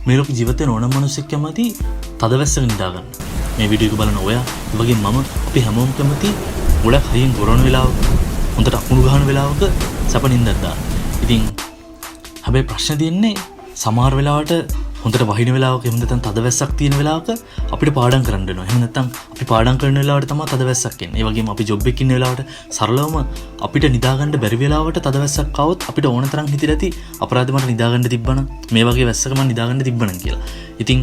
මේ ලෝක ජීවිතේ ඕනම මිනිස්සෙක් කැමති තදවැස්සක නිදා ගන්න. මේ වීඩියෝ එක බලන ඔයා වගේ මම අපි හැමෝම කැමති ගොඩක් හයියෙන් ගොරවන වෙලාවක හොඳට අකුණු ගහන වෙලාවක සැප නිින්දක් දාන්න. ඉතින් හැබැයි ප්‍රශ්නේ තියෙන්නේ සමහර වෙලාවට හොඳට වහින වෙලාවක එහෙම නැත්නම් තදවැස්සක් තියෙන වෙලාවක අපිට පාඩම් කරන්න වෙනවා. එහෙම නැත්නම් අපි පාඩම් කරන වෙලාවට තමයි තදවැස්සක් එන්නේ. ඒ වගේම අපි ජොබ් එකේ ඉන්න වෙලාවට සරලවම අපිට නිදා ගන්න බැරි වෙලාවට තදවැස්සක් ආවොත් අපිට ඕන තරම් හිතෙලා ඇති අපරාධ මට නිදා ගන්න තිබ්බනම් මේ වගේ වැස්සක මම නිදා ගන්න තිබ්බනම් කියලා. ඉතින්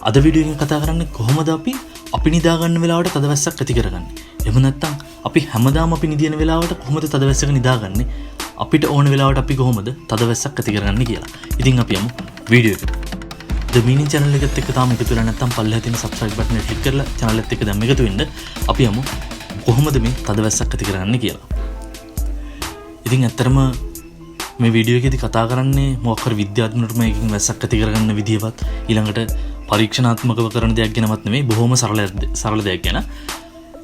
අද වීඩියෝ එකෙන් කතා කරන්නේ කොහොමද අපි නිදා ගන්න වෙලාවට තදවැස්සක් ඇති කරගන්නේ. එහෙම නැත්නම් අපි හැමදාම අපි නිදින වෙලාවට කොහොමද තදවැස්සක නිදාගන්නේ? අපිට ඕන වෙලාවට අපි කොහොමද තදවැස්සක් ඇති කරගන්නේ කියලා. ඉතින් අපි යමු වීඩියෝ එකට. The Meaning channel එකත් එක්ක තාම එකතු වෙලා නැත්නම් පල්ලෙහා තියෙන subscribe button එක click කරලා channel එකත් එක්ක දැන් එකතු වෙන්න. අපි යමු කොහොමද මේ තදවැස්සක් ඇති කරගන්නේ කියලා. ඉතින් ඇත්තටම මේ වීඩියෝ එකේදී කතා කරන්නේ මොකක් හරි විද්‍යාත්මක මේකින් වැස්සක් ඇති කරගන්න විදියවත් ඊළඟට පරීක්ෂණාත්මකව කරන දෙයක් ගැනවත් නෙමෙයි බොහොම සරල දෙයක් ගැන.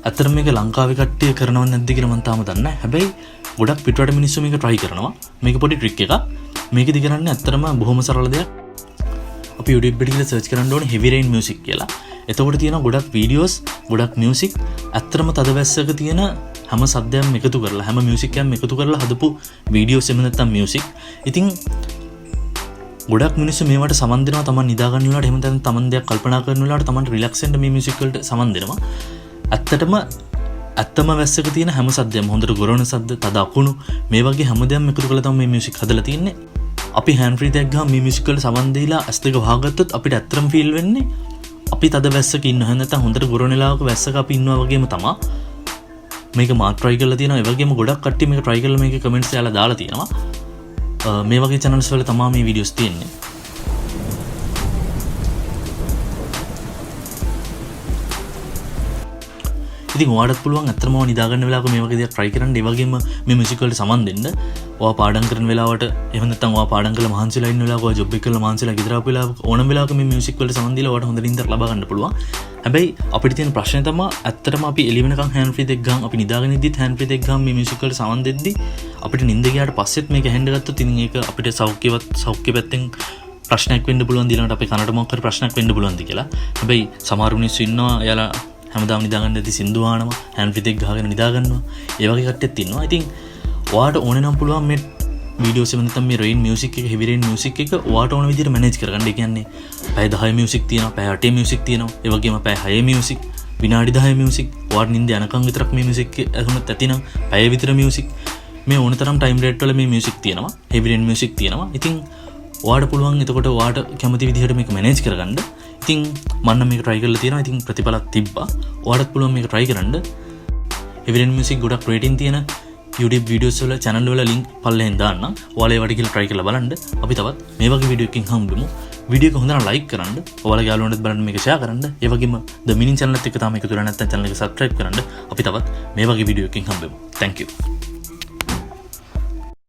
ඇත්තටම මේක ලංකාවේ කට්ටිය කරනවද නැද්ද කියලා මම තාම දන්නේ නැහැ. හැබැයි ගොඩක් පිටරට මිනිස්සු මේක try කරනවා. මේක පොඩි ට්‍රික් එකක්. මේකෙදි කරන්නේ ඇත්තටම බොහොම සරල දෙයක්. අපි YouTube එකේ search කරන්න ඕනේ heavy rain music කියලා. එතකොට තියෙනවා ගොඩක් videos, ගොඩක් music. ඇත්තටම තදවැස්සක තියෙන හැම සද්දයක්ම එකතු කරලා හැම music එකක්ම එකතු කරලා හදපු videos එහෙම නැත්නම් music. ඉතින් ගොඩක් මිනිස්සු මේවට සමන් දෙනවා තමන් නිදා ගන්න වෙලාවට එහෙම නැත්නම් තමන් දෙයක් කල්පනා කරන වෙලාවට තමන්ට relax වෙන්න මේ music වලට සමන් දෙනවා. ඇත්තම වැස්සක තියෙන හැම සද්දයක්ම හොඳට ගොරවන සද්ද, තද අකුණු මේ වගේ හැමදේම එකතු කරලා තමයි මේ music හදලා තින්නේ. අපි hand free දෙයක් ගාම මේ music වලට සමන් දීලා ඇස් දෙක වහගත්තොත් අපිට ඇත්තටම feel වෙන්නේ අපි තද වැස්සක ඉන්නවා. නැත්නම් හොඳට ගොරවන වෙලාවක වැස්සක අපි ඉන්නවා වගේම තමයි. මේක මා try කරලා තියෙනවා. ඒ වගේම ගොඩක් කට්ටිය මේක try කරලා මේකේ comments දාලා දාලා තියෙනවා. මේ වගේ channels වල තමයි මේ videos තියෙන්නේ. ඉතින් ඔයාලට පුළුවන් අත්‍තරම නිදා ගන්න වෙලාවක මේ වගේ දේවල් try කරන්න. ඒ වගේම මේ music වලට සමන් දෙන්න. ඔයා පාඩම් කරන වෙලාවට එහෙම නැත්නම් ඔයා පාඩම් කරලා මහන්සිලා ඉන්න වෙලාවක ඔයා ජොබ් එක කරලා මහන්සිලා ගෙදර ආපු වෙලාවක ඕනම වෙලාවක මේ music වලට සමන් දීලා ඔයාලට හොඳ නින්දක් ලබා ගන්න පුළුවන්. හැබැයි අපිට තියෙන ප්‍රශ්නේ තමයි ඇත්තටම අපි එළි වෙනකන් hand free දෙක ගාම් අපි නිදාගෙන ඉද්දිත් hand free දෙක ගාම් මේ music වලට සමන් දෙද්දි අපිට නිින්ද ගියාට පස්සෙත් මේක ඇහෙන්න ගත්තොත් ඉතින් ඒක අපිට සෞඛ්‍ය පැත්තෙන් ප්‍රශ්නයක් වෙන්න පුළුවන්. ඊළඟට අපේ කනට මොකක් හරි ප්‍රශ්නයක් වෙන්න පුළුවන්ද කියලා. හැබැයි සමහර මිනිස්සු ඉන්නවා එයාලා හැමදාම නිදාගන්නදී සින්දු අහනවා, hand free දෙක ගහගෙන නිදා ගන්නවා. ඒ වගේ කට්ටියත් ඉන්නවා. ඉතින් ඔයාට ඕනේ නම් පුළුවන් මේ videos එක නැත්නම් මේ rain music එක, heavy rain music එක ඔයාට ඕන විදිහට manage කරගන්න. ඒ කියන්නේ පැය 10 music තියෙනවා, පැය 8 music තියෙනවා. ඒ වගේම පැය 6 music, විනාඩි 10 music. ඔයාට නිින්ද යනකම් විතරක් මේ music ඇහුනත් ඇතිනම් පැය විතර music. මේ ඕන තරම් time rate වල මේ music තියෙනවා. heavy rain music තියෙනවා. ඉතින් ඔයාට පුළුවන් එතකොට ඔයාට කැමති විදිහට මේක manage කරගන්න. ඉතින් මම මේක try කරලා තියෙනවා. ඉතින් ප්‍රතිඵලක් තිබ්බා. ඔයාලත් පුළුවන් මේක try කරන්න. heavy rain music ගොඩක් rating තියෙන YouTube videos වල channel වල link පල්ලෙහෙන් දාන්නම්. ඔයාලා ඒවට කියලා try කරලා බලන්න. අපි තවත් මේ වගේ video එකකින් හම්බෙමු. video එක හොඳට like කරන්න. ඔයාලගේ යාළුවන්ටත් බලන්න මේක share කරන්න. ඒ වගේම The Meaning channel එකත් එක්ක තාම එකතු වෙලා නැත්නම් channel එක subscribe කරන්න. අපි තවත් මේ වගේ video එකකින් හම්බෙමු. Thank you.